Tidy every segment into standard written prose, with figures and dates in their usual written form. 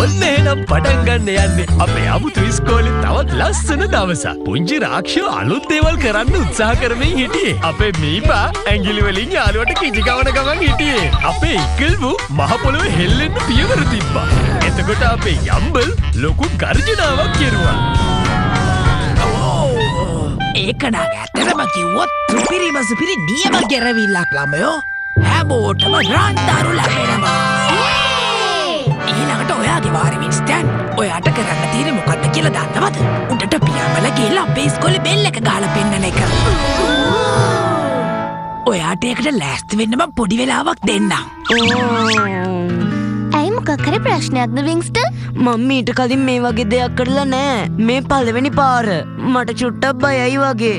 ඔන්න එහෙනම් පටන් ගන්න යන්නේ අපේ අමුතු ඉස්කෝලේ තවත් ලස්සන දවසක්. පුංචි රාක්ෂෝ අලුත් දේවල් කරන්න උත්සාහ කරමින් හිටියේ. අපේ මීපා ඇඟිලි වලින් යාළුවට කිචි කවන ගමන් හිටියේ. අපේ ඉක්කල්බු මහ පොළොවේ හෙල්ලෙන්න පියවර තිබ්බා. එතකොට අපේ යම්බල් ලොකු ගර්ජනාවක් කෙරුවා. ඒක නං ඇත්තටම කිව්වොත් සුපිරි නියම ගෙරවිල්ලක් ළමයෝ. හැමෝටම රන්තරු ලැබෙනවා. ඊළඟට ඔයාගේ වාරි වින්ස්ටන්. ඔයාට කරන්න තියෙන්නේ මොකද්ද කියලා දන්නවද? උඩට පියාඹලා ගිහලා අපේ ඉස්කෝලේ බෙල් එක ගහලා පෙන්නන එක. ඔයාට ඒකට ලෑස්ති වෙන්න මම පොඩි වෙලාවක් දෙන්නම්. ඇයි මොකක් හරි ප්‍රශ්නයක්ද වින්ස්ටන්? මම ඊට කලින් මේ වගේ දෙයක් කරලා නෑ. මේ පළවෙනි පාර. මට චුට්ටක් බයයි වගේ.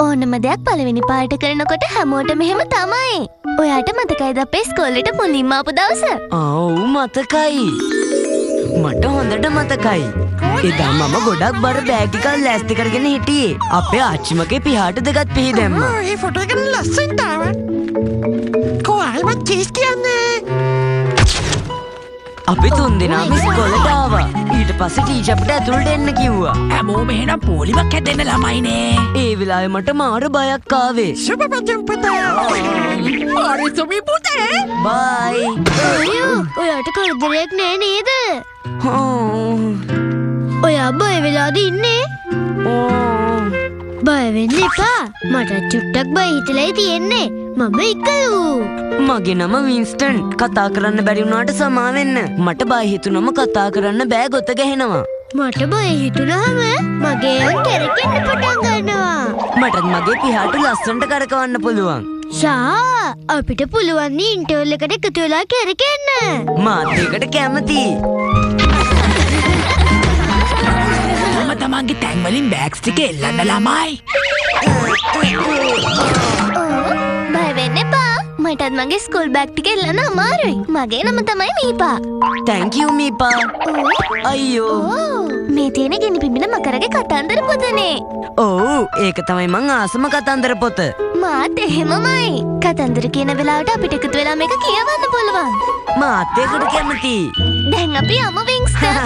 ඕනම දෙයක් පළවෙනි පාරට කරනකොට හැමෝටම එහෙම තමයි. ඔයාට මතකයිද අපේ ඉස්කෝලේට මුලින්ම ආපු දවස? ඔව් මතකයි. මට හොඳට මතකයි. එදා මම ගොඩක් බර බෑග් එකක් ලෑස්ති කරගෙන හිටියේ. අපේ ආච්චිමගේ පිහාට දෙකත් පිහි දැම්මා. ඒ ෆොටෝ එක ලස්සනට ආවා. කොහොමද චීස් කියන්නේ? අපි තුන්දෙනාම ඉස්කෝලේට ආවා. ඊට පස්සේ ටීචර් අපිට ඇතුළට එන්න කිව්වා. හැමෝම එහෙනම් පොලිමක් හැදෙන්න ළමයිනේ. ඒ වෙලාවේ මට මාර බයක් ආවේ. සුබපතම් පුතා. හරි සුබි පුතේ. බයි. ඔයාට කරදරයක් නෑ නේද? ඔයා බය වෙලාද ඉන්නේ? බය වෙන්න එපා. මට චුට්ටක් බය හිතලයි තියෙන්නේ. මම ඉක්කලු. මගේ නම වින්ස්ටන්. කතා කරන්න බැරි වුණාට සමා වෙන්න. මට බය හිතුනම කතා කරන්න බෑ ගොත ගැහෙනවා. මට බය හිතුනහම මගේ අන් කැරකෙන්න පටන් ගන්නවා. මටත් මගේ පිහාට ලස්සනට කරකවන්න පුළුවන්. ෂා අපිට පුළුවන් නේ ඉන්ටර්වල් එකට එකතු වෙලා කැරකෙන්න. මාත් ඒකට කැමතියි. තමන්ගේ තැන් වලින් බෑග්ස් ටික එල්ලන්න ළමයි. බය වෙන්න එපා. මටත් මගේ ස්කූල් බෑග් ටික එල්ලන්න අමාරුයි. මගේ නම තමයි මීපා. Thank you මීපා. අයියෝ. මේ තියෙන ගෙනි පිඹින මකරගේ කතන්දර පොතනේ. ඔව් ඒක තමයි මං ආසම කතන්දර පොත. මාත් එහෙමමයි. කතන්දර කියන වෙලාවට අපිට එකතු වෙලා මේක කියවන්න පුළුවන්. මාත් ඒකට කැමතියි. දැන් අපි යමු වින්ස්ටන්.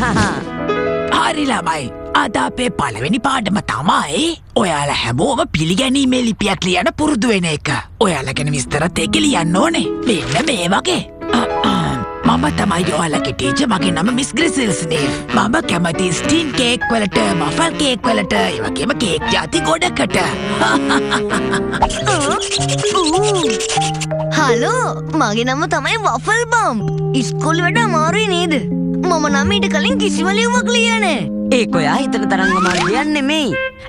හරි ළමයි. අද අපේ පළවෙනි පාඩම තමයි ඔයාලා හැමෝම පිළිගැනීමේ ලිපියක් ලියන්න පුරුදු වෙන එක. ඔයාලා ගැන විස්තරත් එක්ක ලියන්න ඕනේ. මෙන්න මේ වගේ. මම තමයි ඔයාලගේ ටීචර්. මගේ නම මිස් ග්‍රිසල්ස්නේ. මම කැමති ස්ටීම් කේක් වලට, මෆල් කේක් වලට, ඒ වගේම කේක් ಜಾති ගොඩකට. හලෝ මගේ නම තමයි වෆල් බම්. ඉස්කෝලේ වැඩ අමාරුයි නේද? මම නම් ඊට කලින් කිසිම ලියුමක් ලියන්නේ නෑ. ඒක ඔයා හිතන තරම් අමාරු දෙයක් නෙමෙයි.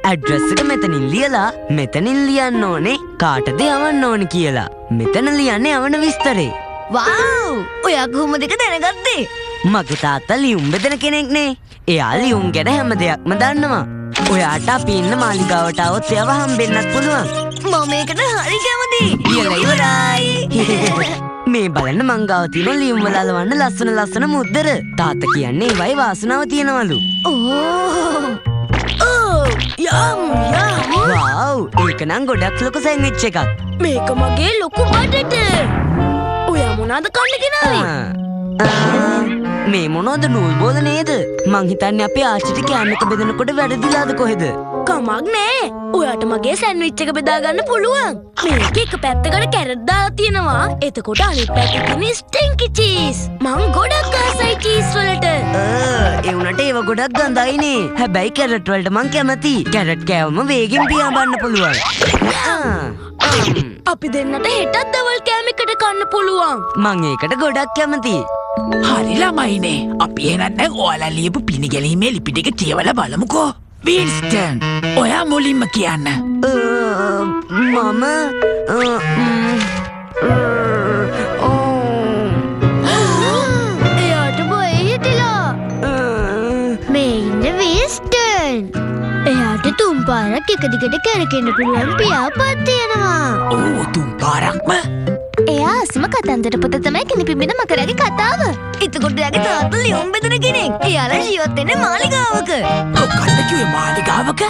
ඇඩ්‍රස් එක මෙතනින් ලියලා මෙතනින් ලියන්න ඕනේ කාටද යවන්න ඕනේ කියලා. මෙතන ලියන්නේ යවන විස්තරේ. වව්! ඔයා කොහොමද ඒක දැනගත්තේ? මගේ තාත්තා ලියුම් බෙදන කෙනෙක්නේ. එයා ලියුම් ගැන හැම දෙයක්ම දන්නවා. ඔයාට අපි ඉන්න මාලිගාවට આવොත් එයාව හම්බෙන්නත් පුළුවන්. මම ඒකට හරි කැමතියි. ලියලා ඉවරයි. මේ බලන්න මං ගාව තියෙන ලියුම් වල අලවන්න ලස්සන මුද්දර. තාත්තා කියන්නේ ඒවයි වාසනාව තියනවලු. යම්. වව්! ඒක නම් ගොඩක් ලොකු සෑන්ඩ්විච් එකක්. මේක මගේ ලොකු බඩට. ඔයා මොනවද කන්න ගෙනාවේ? මේ මොනවද නූල් බෝල නේද? මං හිතන්නේ අපි ආච්චිට කෑම එක බෙදනකොට වැඩදිලාද කොහෙද? කමක් නෑ. ඔයාට මගේ සෑන්ඩ්විච් එක බෙදා ගන්න පුළුවන්. මේක එක පැත්තකට කැරට් දාලා තියෙනවා. එතකොට අනිත් පැත්තේ තියෙන ස්ටින්කි චීස්. මං ගොඩක් ආසයි චීස් වලට. ඒ උනට ඒව ගොඩක් ගඳයිනේ. හැබැයි කැරට් වලට මං කැමතියි. කැරට් කෑවම වේගෙන් පියාඹන්න පුළුවන්. අපි දෙන්නට හෙටත් දවල් කෑම එකට කන්න පුළුවන්. මං ඒකට ගොඩක් කැමතියි. හරි ළමයිනේ. අපි එහෙනම් ඔයාලා ලියපු පිළිගැනීමේ ලිපි ටික කියවලා බලමුකෝ. වින්ස්ටන් ඔයා මුලින්ම කියන්න. මම එයාට බය හිතිලා. මේ ඉන්න වින්ස්ටන්. එයාට තුන් පාරක් එක දිගට කැරකෙන්න පුළුවන් පියාපත් තියෙනවා. ඕ තුන් පාරක්ම? එයා අසම කතන්දර පොත තමයි කිනිපිඹින මකරගේ කතාව. එතකොට එයාගේ තාත්තා ලියුම් බෙදන කෙනෙක්. එයාලා ජීවත් වෙන්නේ මාලිගාවක. මොකක්ද කිව්වේ මාලිගාවක?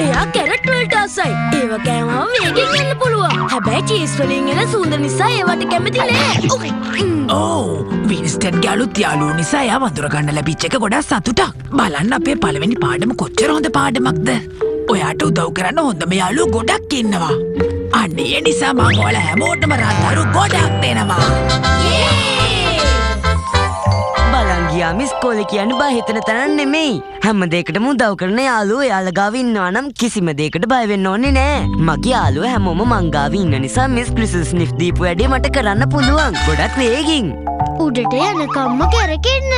එයා කැරට් වලට ආසයි. ඒව කෑමම වේගෙන් යන්න පුළුවන්. හැබැයි චීස් වලින් එන සුවඳ නිසා ඒවට කැමති නෑ. ඕ වින්ස්ටන්ගේ අලුත් යාළුවෝ නිසා එයා වඳුර ගන්න ලැබිච්ච එක ගොඩක් සතුටක්. බලන්න අපේ පළවෙනි පාඩම කොච්චර හොඳ පාඩමක්ද. ඔයාට උදව් කරන්න හොඳම යාළුවෝ ගොඩක් ඉන්නවා. අන්න ඒ නිසා මම ඔයාලා හැමෝටම රත්තරු ගොඩක් දෙනවා. බලන් ගියාම ඉස්කෝලේ කියන්නේ බය හිතන තරම් නෙමෙයි. හැම දෙයකටම උදව් කරන යාළුවෝ එයාලා ගාව ඉන්නවා නම් කිසිම දෙයකට බය වෙන්න ඕනේ නෑ. මගේ යාළුවෝ හැමෝම මං ගාව ඉන්න නිසා මිස් ප්‍රිසල් ස්නිෆ් දීපු වැඩේ මට කරන්න පුළුවන්. ගොඩක් වේගින්. උඩට යනකම්ම කැරකෙන්න.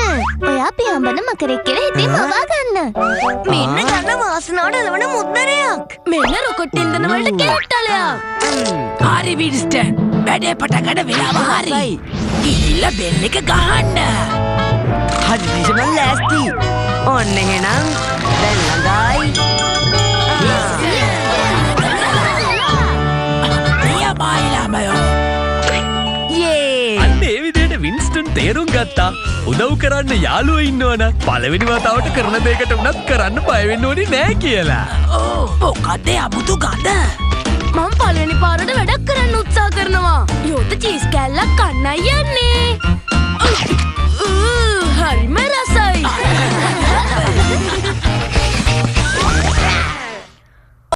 ඔයා පියඹන මකරෙක් කියලා හිතේ මවා ගන්න. මෙන්න ගන්න වාසනාවට එළවන මුද්දරයක්. මෙන්න රොකට් ඉන්ධන වලට කැරට්ටලයක්. හරි වින්ස්ටන් වැඩේ පටන් ගන්න වෙලාව හරි. ගිහිල්ලා බෙල් එක ගහන්න. හරි දිශමන් ලෑස්ති. ඔන්න එහෙනම් දැන් ළඟයි. යමයි ළමයෝ. යේ. අන්න ඒ විදිහට වින්ස්ටන් තේරුම් ගත්තා. උදව් කරන්න යාළුවෝ ඉන්නවනම් පළවෙනි වතාවට කරන දෙයකට උනත් කරන්න බය වෙන්න ඕනේ නෑ කියලා. ඕ මොකද අමුතු ගඳ? මම පළවෙනි පාරට වැඩක් කරන්න උත්සාහ කරනවා. යෝත චීස් කෑල්ලක් කන්නයි යන්නේ.